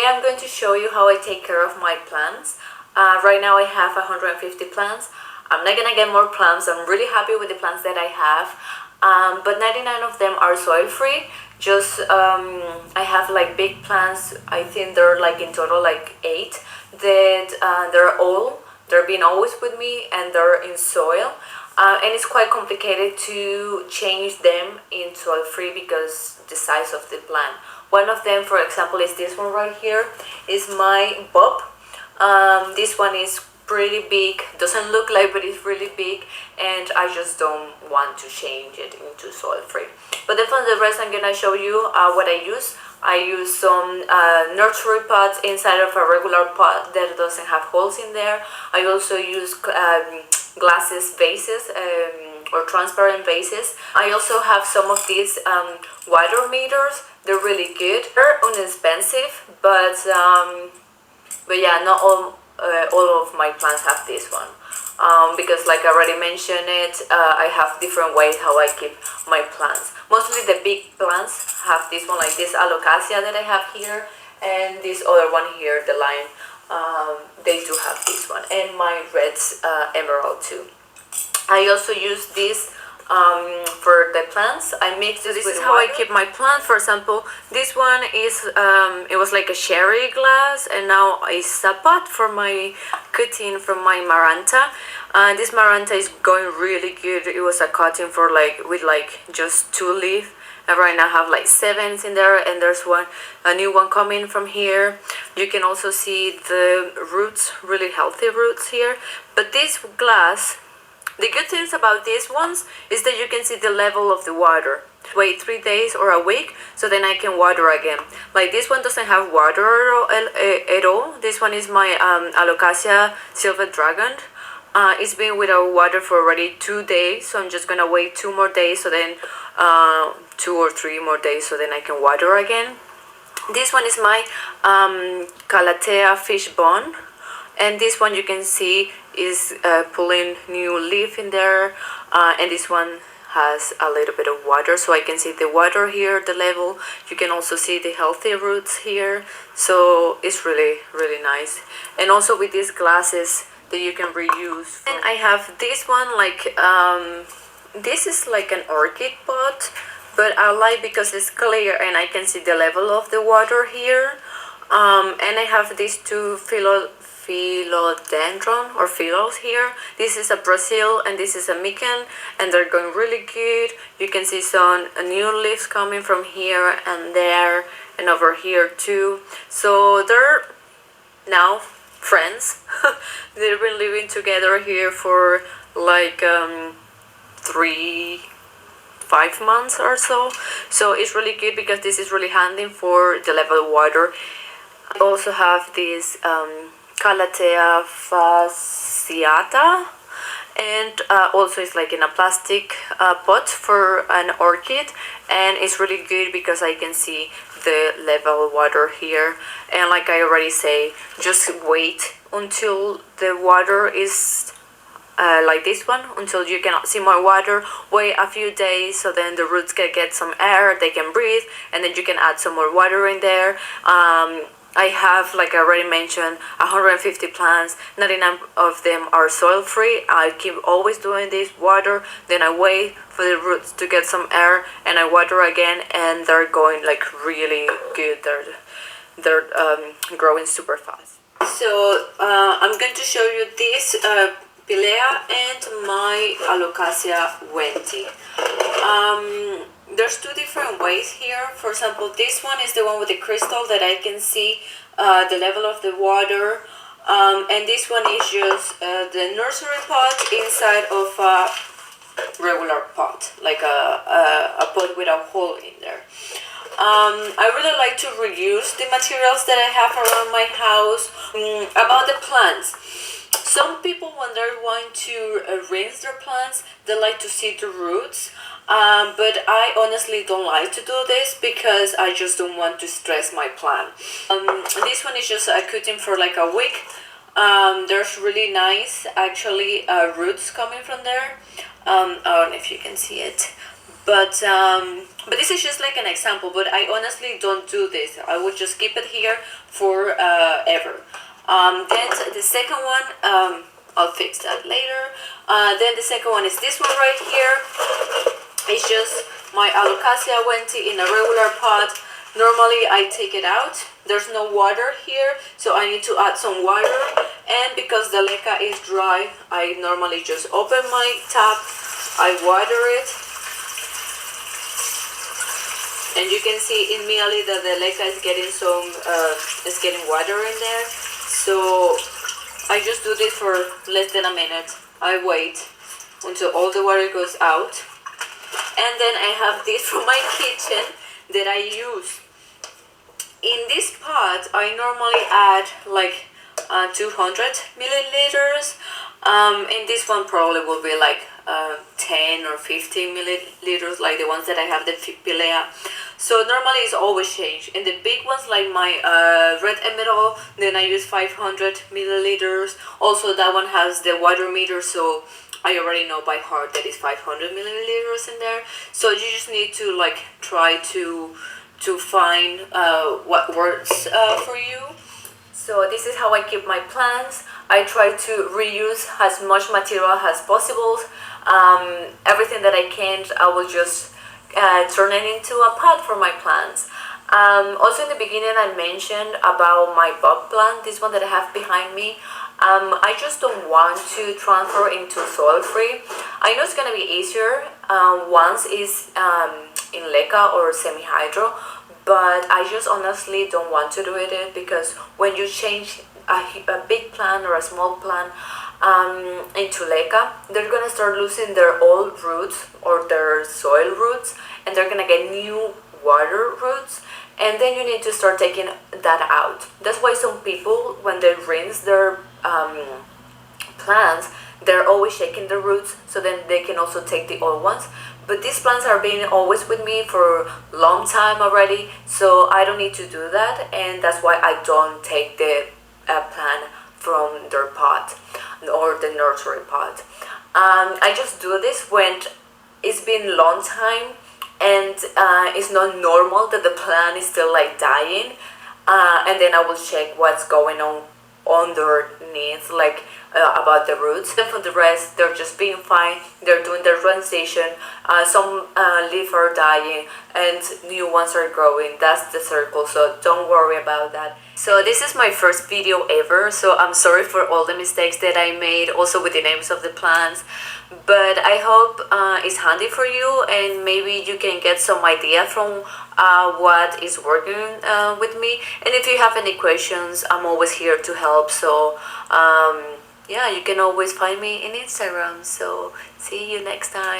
I'm going to show you how I take care of my plants. Right now I have 150 plants. I'm not gonna get more plants. I'm really happy with the plants that I have, but 99 of them are soil free. Just I have like big plants. I think they're like in total like 8 that they're being always with me and they're in soil. And it's quite complicated to change them in soil free because the size of the plant. One of them, for example, is this one right here. Is my bulb. This one is pretty big. Doesn't look like, but it's really big, and I just don't want to change it into soil free. But then for the rest, I'm gonna show you what I use. I use some nursery pots inside of a regular pot that doesn't have holes in there. I also use glasses vases or transparent vases. I also have some of these water meters. They're really good. They're inexpensive, but yeah, not all of my plants have this one. Because like I already mentioned it, I have different ways how I keep my plants. Mostly the big plants have this one, like this alocasia that I have here, and this other one here, the lime. They do have this one, and my red emerald too. I also use this for the plants. I mix this with how I keep my plant. For example, this one is it was like a cherry glass, and now it's a pot for my cutting from my maranta. This maranta is going really good. It was a cutting for with just 2 leaves. And right now I have like 7 in there, and there's a new one coming from here. You can also see the roots, really healthy roots here. But this glass, the good things about these ones is that you can see the level of the water. Wait 3 days or a week, so then I can water again. Like this one doesn't have water at all. This one is my alocasia silver dragon. It's been without water for already 2 days, so I'm just gonna wait 2 more days, so then 2 or 3 more days, so then I can water again. This one is my calathea fish bone, and this one you can see is pulling new leaf in there, and this one has a little bit of water, so I can see the water here, the level. You can also see the healthy roots here, so it's really nice. And also with these glasses that you can reuse. And I have this one, like this is like an orchid pot, but I like because it's clear and I can see the level of the water here. And I have these 2 philodendron or phyllos here. This is a Brazil and this is a Mikan, and they're going really good. You can see some new leaves coming from here and there and over here too. So they're now friends. They've been living together here for like 5 months or so. So it's really good because this is really handy for the level of water. I also have this Calathea fasciata, and also it's like in a plastic pot for an orchid, and it's really good because I can see the level of water here. And like I already say, just wait until the water is like this one, until you cannot see more water. Wait a few days, so then the roots can get some air, they can breathe, and then you can add some more water in there. I have, like I already mentioned, 150 plants. 99 of them are soil free. I keep always doing this, water, then I wait for the roots to get some air, and I water again, and they're going like really good. They're growing super fast. So I'm going to show you this Pilea and my Alocasia Wenti. There's 2 different ways here. For example, this one is the one with the crystal that I can see the level of the water, and this one is just the nursery pot inside of a regular pot, like a pot with a hole in there. I really like to reuse the materials that I have around my house. About the plants, some people, when they're wanting to rinse their plants, they like to see the roots. But I honestly don't like to do this because I just don't want to stress my plant. This one is just a cutting for like a week. There's really nice actually roots coming from there. I don't know if you can see it, but this is just like an example, but I honestly don't do this. I would just keep it here for ever. Then the second one, I'll fix that later. Then the second one is this one right here. It's just my alocasia wenti in a regular pot. Normally I take it out. There's no water here, so I need to add some water. And because the leca is dry, I normally just open my tap, I water it, and you can see immediately that the leca is getting water in there. So I just do this for less than a minute. I wait until all the water goes out, and then I have this from my kitchen that I use. In this pot, I normally add like 200 milliliters. In this one probably will be like 10 or 15 milliliters, like the ones that I have, the pilea. So normally it's always changed. In the big ones, like my red emerald, then I use 500 milliliters. Also that one has the water meter, so I already know by heart that it's 500 milliliters in there. So you just need to like try to find what works for you. So this is how I keep my plants. I try to reuse as much material as possible. Everything that I can, I will just turn it into a pot for my plants. Also in the beginning I mentioned about my bug plant, this one that I have behind me. I just don't want to transfer into soil free. I know it's gonna be easier once it's in leca or semi-hydro, but I just honestly don't want to do it because when you change a big plant or a small plant into leca, they're gonna start losing their old roots or their soil roots, and they're gonna get new water roots, and then you need to start taking that out. That's why some people, when they rinse their plants, they're always shaking the roots so then they can also take the old ones. But these plants are being always with me for a long time already, so I don't need to do that, and that's why I don't take the plant from their pot or the nursery pot. I just do this when it's been a long time and it's not normal that the plant is still like dying, and then I will check what's going on underneath, like about the roots. And for the rest, they're just being fine. They're doing their transition. Some leaves are dying and new ones are growing. That's the circle, so don't worry about that. So this is my first video ever, so I'm sorry for all the mistakes that I made, also with the names of the plants, but I hope it's handy for you, and maybe you can get some idea from what is working with me. And if you have any questions, I'm always here to help. So yeah, you can always find me in Instagram. So see you next time.